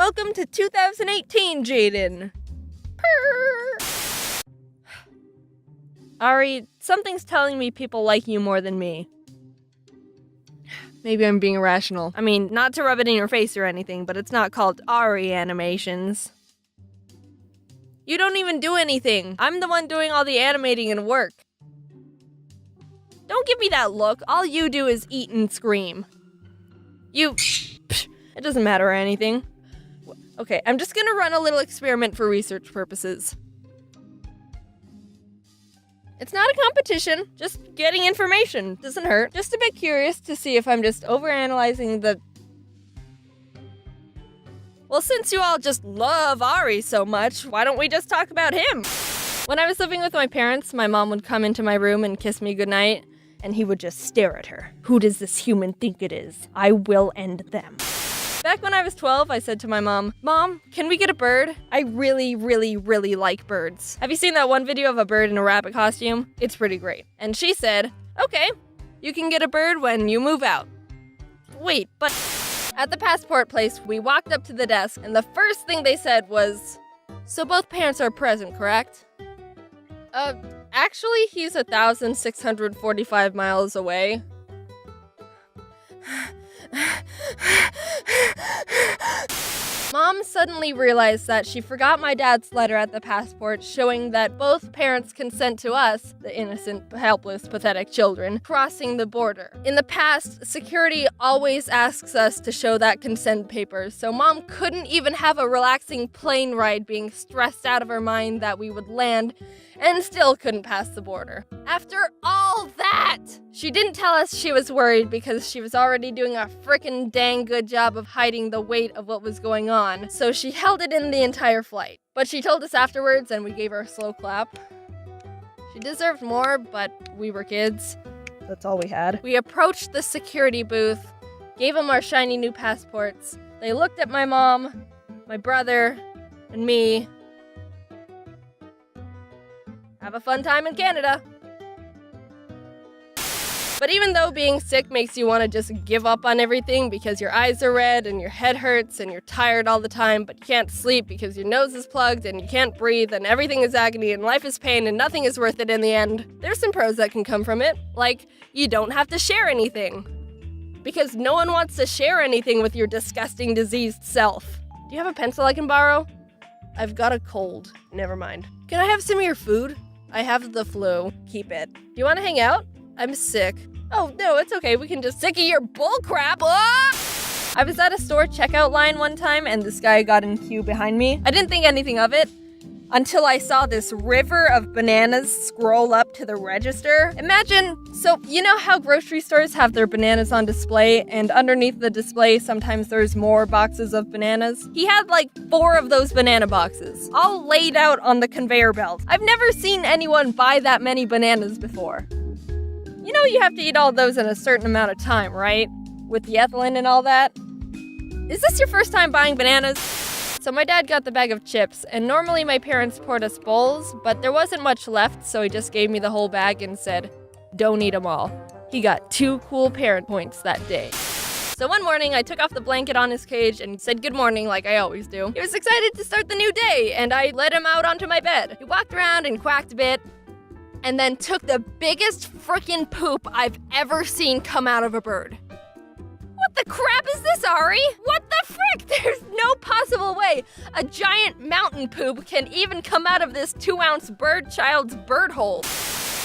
Welcome to 2018, Jaiden. Ari, something's telling me people like you more than me. Maybe I'm being irrational. I mean, not to rub it in your face or anything, but it's not called Ari animations. You don't even do anything. I'm the one doing all the animating and work. Don't give me that look. All you do is eat and scream. It doesn't matter or anything. Okay, I'm just gonna run a little experiment for research purposes. It's not a competition, just getting information. Doesn't hurt. Just a bit curious to see if I'm just overanalyzing the... Well, since you all just love Ari so much, why don't we just talk about him? When I was living with my parents, my mom would come into my room and kiss me goodnight, and he would just stare at her. Who does this human think it is? I will end them. Back when I was 12, I said to my mom, "Mom, can we get a bird? I really, really, really like birds. Have you seen that one video of a bird in a rabbit costume? It's pretty great." And she said, "Okay, you can get a bird when you move out." Wait, but... At the passport place, we walked up to the desk, and the first thing they said was, "So both parents are present, correct?" Actually, he's 1,645 miles away. Mom suddenly realized that she forgot my dad's letter at the passport showing that both parents consent to us, the innocent, helpless, pathetic children, crossing the border. In the past, security always asks us to show that consent paper, so Mom couldn't even have a relaxing plane ride being stressed out of her mind that we would land and still couldn't pass the border. After all that, she didn't tell us she was worried because she was already doing a frickin' dang good job of hiding the weight of what was going on, so she held it in the entire flight. But she told us afterwards and we gave her a slow clap. She deserved more, but we were kids. That's all we had. We approached the security booth, gave them our shiny new passports. They looked at my mom, my brother, and me. Have a fun time in Canada. But even though being sick makes you want to just give up on everything because your eyes are red and your head hurts and you're tired all the time, but you can't sleep because your nose is plugged and you can't breathe and everything is agony and life is pain and nothing is worth it in the end, there's some pros that can come from it. Like, you don't have to share anything. Because no one wants to share anything with your disgusting, diseased self. Do you have a pencil I can borrow? I've got a cold. Never mind. Can I have some of your food? I have the flu. Keep it. Do you want to hang out? I'm sick. Oh, no, it's okay. We can just sick of your bullcrap. Ah! I was at a store checkout line one time and this guy got in queue behind me. I didn't think anything of it until I saw this river of bananas scroll up to the register. Imagine, so you know how grocery stores have their bananas on display and underneath the display sometimes there's more boxes of bananas? He had like 4 of those banana boxes, all laid out on the conveyor belt. I've never seen anyone buy that many bananas before. You know you have to eat all those in a certain amount of time, right? With the ethylene and all that. Is this your first time buying bananas? So my dad got the bag of chips, and normally my parents poured us bowls, but there wasn't much left, so he just gave me the whole bag and said, "Don't eat them all." He got 2 cool parent points that day. So one morning, I took off the blanket on his cage and said good morning like I always do. He was excited to start the new day, and I led him out onto my bed. He walked around and quacked a bit, and then took the biggest frickin' poop I've ever seen come out of a bird. What the crap is this, Ari? What the frick? There's no possible way a giant mountain poop can even come out of this 2-ounce bird child's bird hole.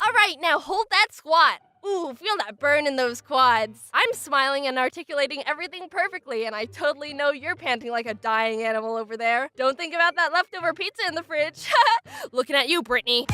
All right, now hold that squat. Ooh, feel that burn in those quads. I'm smiling and articulating everything perfectly, and I totally know you're panting like a dying animal over there. Don't think about that leftover pizza in the fridge. Looking at you, Brittany.